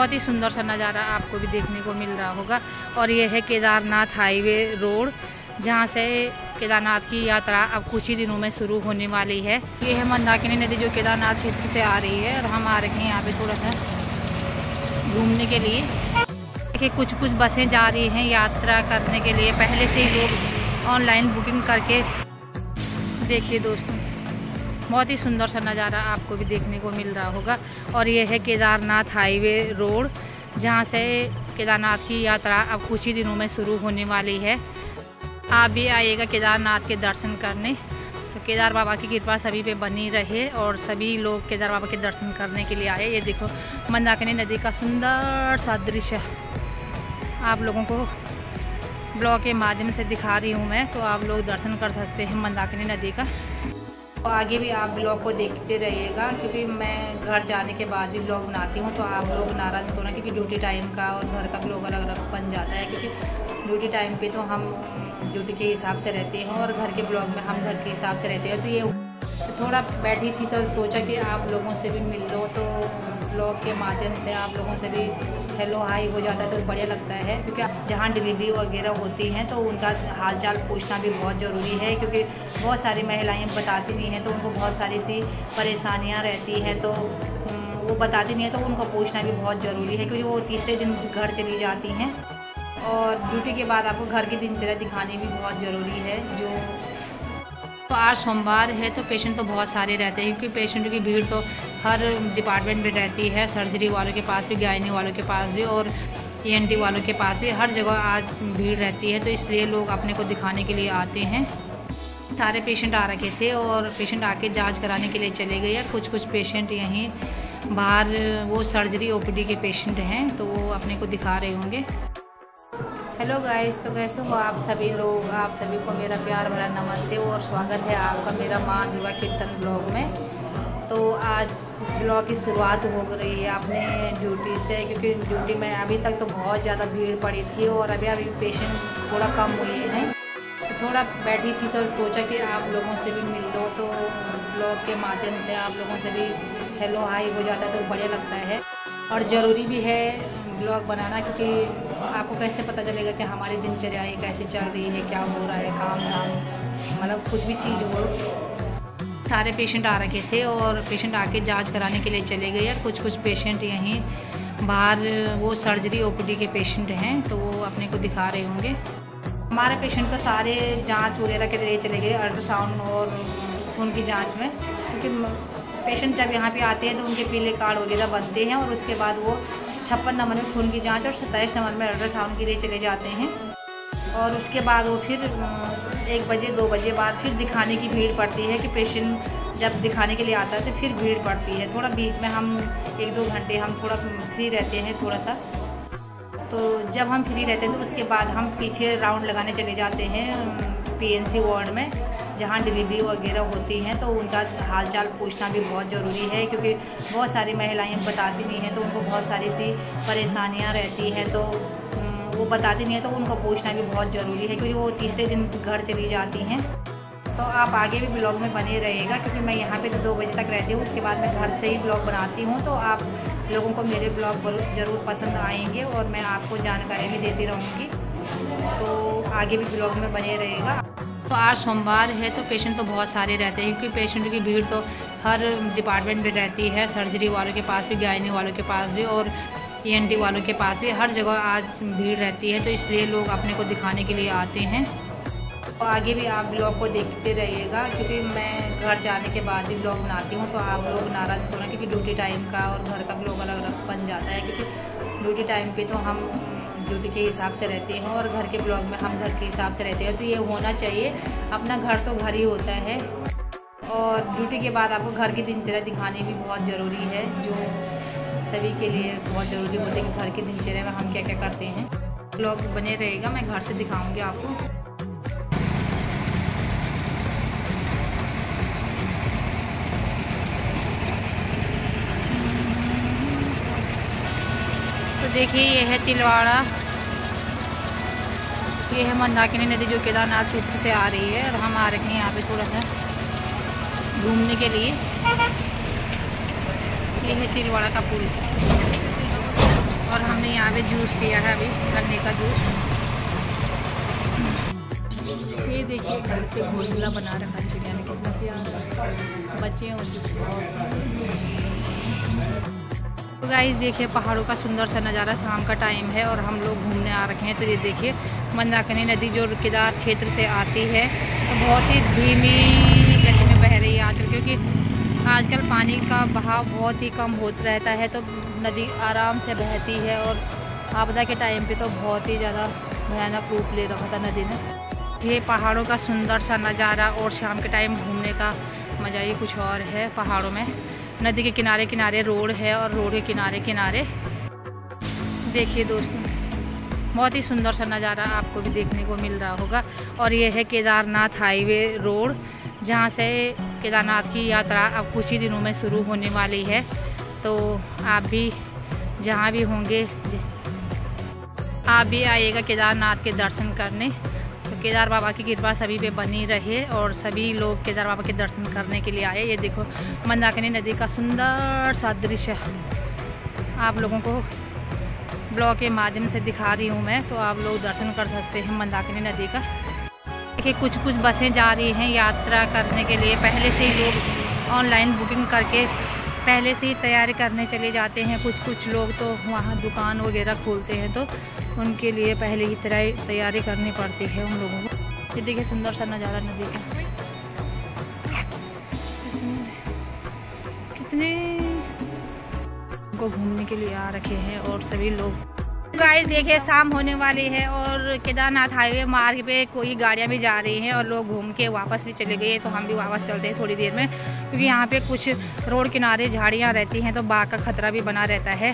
बहुत ही सुंदर सा नज़ारा आपको भी देखने को मिल रहा होगा। और ये है केदारनाथ हाईवे रोड, जहाँ से केदारनाथ की यात्रा अब कुछ ही दिनों में शुरू होने वाली है। ये है मंदाकिनी नदी जो केदारनाथ क्षेत्र से आ रही है और हम आ रखे हैं यहाँ पे थोड़ा सा घूमने के लिए। देखिए कुछ बसें जा रही हैं यात्रा करने के लिए, पहले से ही लोग ऑनलाइन बुकिंग करके। देखिए दोस्तों, बहुत ही सुंदर सा नज़ारा आपको भी देखने को मिल रहा होगा। और ये है केदारनाथ हाईवे रोड, जहाँ से केदारनाथ की यात्रा अब कुछ ही दिनों में शुरू होने वाली है। आप भी आइएगा केदारनाथ के दर्शन करने। तो केदार बाबा की कृपा सभी पे बनी रहे और सभी लोग केदार बाबा के दर्शन करने के लिए आए। ये देखो मंदाकिनी नदी का सुंदर सा दृश्य आप लोगों को ब्लॉग के माध्यम से दिखा रही हूँ मैं, तो आप लोग दर्शन कर सकते हैं मंदाकिनी नदी का। तो आगे भी आप ब्लॉग को देखते रहिएगा, क्योंकि मैं घर जाने के बाद भी ब्लॉग बनाती हूँ, तो आप लोग नाराज़ मत होना, क्योंकि ड्यूटी टाइम का और घर का ब्लॉग अलग अलग बन जाता है। क्योंकि ड्यूटी टाइम पे तो हम ड्यूटी के हिसाब से रहते हैं और घर के ब्लॉग में हम घर के हिसाब से रहते हैं। तो ये थोड़ा बैठी थी तो सोचा कि आप लोगों से भी मिल लो, तो ब्लॉग के माध्यम से आप लोगों से भी हेलो हाई हो जाता है तो बढ़िया लगता है। क्योंकि जहाँ डिलीवरी वगैरह होती हैं तो उनका हालचाल पूछना भी बहुत ज़रूरी है, क्योंकि बहुत सारी महिलाएं बताती नहीं हैं, तो उनको बहुत सारी सी परेशानियाँ रहती हैं, तो वो बताती नहीं है, तो उनको पूछना भी बहुत ज़रूरी है। क्योंकि वो तीसरे दिन घर चली जाती हैं और ड्यूटी के बाद आपको घर की दिनचर्या दिखानी भी बहुत ज़रूरी है। तो आज सोमवार है तो पेशेंट तो बहुत सारे रहते हैं, क्योंकि पेशेंट की भीड़ तो हर डिपार्टमेंट में रहती है। सर्जरी वालों के पास भी, गायनी वालों के पास भी और ENT वालों के पास भी, हर जगह आज भीड़ रहती है। तो इसलिए लोग अपने को दिखाने के लिए आते हैं। सारे पेशेंट आ रखे थे और पेशेंट आके जांच कराने के लिए चले गए। और कुछ पेशेंट यहीं बाहर वो सर्जरी OPD के पेशेंट हैं, तो वो अपने को दिखा रहे होंगे। हेलो गाइस, तो कैसे हो आप सभी लोग? आप सभी को मेरा प्यार भरा नमस्ते और स्वागत है आपका मेरा माँ दुर्गा कीर्तन ब्लॉग में। तो आज ब्लॉग की शुरुआत हो रही है अपने ड्यूटी से, क्योंकि ड्यूटी में अभी तक तो बहुत ज़्यादा भीड़ पड़ी थी और अभी पेशेंट थोड़ा कम हुए हैं। तो थोड़ा बैठी थी तो सोचा कि आप लोगों से भी मिल लो, तो ब्लॉग के माध्यम से आप लोगों से भी हेलो हाई हो जाता है तो बढ़िया लगता है। और ज़रूरी भी है ब्लॉग बनाना, क्योंकि आपको कैसे पता चलेगा कि हमारी दिनचर्या कैसे चल रही है, क्या हो रहा है, काम धाम, मतलब कुछ भी चीज़ हो। सारे पेशेंट आ रखे थे और पेशेंट आके जांच कराने के लिए चले गए। और कुछ पेशेंट यहीं बाहर वो सर्जरी OPD के पेशेंट हैं, तो वो अपने को दिखा रहे होंगे। हमारे पेशेंट को सारे जांच वगैरह के लिए चले गए, अल्ट्रासाउंड और खून की जांच में। क्योंकि पेशेंट जब यहाँ पे आते हैं तो उनके पीले कार्ड वगैरह बनते हैं और उसके बाद वो 56 नंबर में खून की जांच और 27 नंबर में अल्ट्रासाउंड के लिए चले जाते हैं। और उसके बाद वो फिर 1 बजे 2 बजे बाद फिर दिखाने की भीड़ पड़ती है, कि पेशेंट जब दिखाने के लिए आता है तो फिर भीड़ पड़ती है। थोड़ा बीच में हम 1-2 घंटे हम थोड़ा फ्री रहते हैं थोड़ा सा। तो जब हम फ्री रहते हैं तो उसके बाद हम पीछे राउंड लगाने चले जाते हैं PNC वार्ड में, जहाँ डिलीवरी वगैरह होती हैं, तो उनका हालचाल पूछना भी बहुत ज़रूरी है। क्योंकि बहुत सारी महिलाएं बताती नहीं हैं, तो उनको बहुत सारी सी परेशानियां रहती हैं, तो वो बताती नहीं है, तो उनको पूछना भी बहुत ज़रूरी है, क्योंकि वो तीसरे दिन घर चली जाती हैं। तो आप आगे भी ब्लॉग में बने रहिएगा, क्योंकि मैं यहाँ पे तो 2 बजे तक रहती हूँ, उसके बाद मैं घर से ही ब्लॉग बनाती हूँ। तो आप लोगों को मेरे ब्लॉग ज़रूर पसंद आएंगे और मैं आपको जानकारी भी देती रहूँगी। तो आगे भी ब्लॉग में बने रहेगा। तो आज सोमवार है तो पेशेंट तो बहुत सारे रहते हैं, क्योंकि पेशेंट की भीड़ तो हर डिपार्टमेंट में रहती है। सर्जरी वालों के पास भी, गायनी वालों के पास भी और ENT वालों के पास भी, हर जगह आज भीड़ रहती है। तो इसलिए लोग अपने को दिखाने के लिए आते हैं। तो आगे भी आप ब्लॉग को देखते रहिएगा, क्योंकि मैं घर जाने के बाद भी ब्लॉग बनाती हूँ, तो आप लोग नाराज़ मत होना, क्योंकि ड्यूटी टाइम का और घर का ब्लॉग अलग अलग बन जाता है। क्योंकि ड्यूटी टाइम पे तो हम ड्यूटी के हिसाब से रहते हैं और घर के ब्लॉग में हम घर के हिसाब से रहते हैं। तो ये होना चाहिए, अपना घर तो घर ही होता है। और ड्यूटी के बाद आपको घर की दिनचर्या दिखानी भी बहुत ज़रूरी है, जो सभी के लिए बहुत ज़रूरी होती है कि घर की दिनचर्या में हम क्या क्या करते हैं। ब्लॉग बने रहेगा, मैं घर से दिखाऊंगी आपको। तो देखिए ये है तिलवाड़ा, ये है मंदाकिनी नदी जो केदारनाथ क्षेत्र से आ रही है और हम आ रखे हैं यहाँ पे थोड़ा सा घूमने के लिए। ये है तिलवाड़ा का पुल। और हमने यहाँ पे जूस पिया है अभी, गन्ने का जूस। ये देखिए घर पे घोंसला बना रखा है चिड़िया ने, कितना प्यारा बच्चे हैं उसके। तो गाइस देखिए पहाड़ों का सुंदर सा नज़ारा, शाम का टाइम है और हम लोग घूमने आ रखे हैं। तो ये देखिए मंदाकिनी नदी जो केदार क्षेत्र से आती है तो बहुत ही धीमी गति में बह रही है आजकल, क्योंकि आजकल पानी का बहाव बहुत ही कम होता रहता है, तो नदी आराम से बहती है। और आपदा के टाइम पे तो बहुत ही ज़्यादा भयानक रूप ले रखा था नदी ने। ये पहाड़ों का सुंदर सा नज़ारा और शाम के टाइम घूमने का मज़ा ही कुछ और है। पहाड़ों में नदी के किनारे किनारे रोड है और रोड के किनारे किनारे देखिए दोस्तों बहुत ही सुंदर सा नज़ारा आपको भी देखने को मिल रहा होगा। और ये है केदारनाथ हाईवे रोड, जहाँ से केदारनाथ की यात्रा अब कुछ ही दिनों में शुरू होने वाली है। तो आप भी जहाँ भी होंगे आप भी आइएगा केदारनाथ के दर्शन करने। तो केदार बाबा की कृपा सभी पे बनी रहे और सभी लोग केदार बाबा के दर्शन करने के लिए आए। ये देखो मंदाकिनी नदी का सुंदर सा दृश्य आप लोगों को ब्लॉग के माध्यम से दिखा रही हूँ मैं, तो आप लोग दर्शन कर सकते हैं मंदाकिनी नदी का। देखिए कुछ बसें जा रही हैं यात्रा करने के लिए, पहले से ही लोग ऑनलाइन बुकिंग करके पहले से ही तैयारी करने चले जाते हैं। कुछ लोग तो वहाँ दुकान वगैरह खोलते हैं, तो उनके लिए पहले ही तैयारी करनी पड़ती है उन लोगों को। ये देखिए सुंदर सा नज़ारा नदी का, कितने को घूमने के लिए आ रखे हैं और सभी लोग। गाइस देखिए शाम होने वाली है और केदारनाथ हाईवे मार्ग पे कोई गाड़ियाँ भी जा रही हैं और लोग घूम के वापस भी चले गए। तो हम भी वापस चलते हैं थोड़ी देर में, क्योंकि यहाँ पे कुछ रोड किनारे झाड़ियाँ रहती हैं तो बाघ का खतरा भी बना रहता है।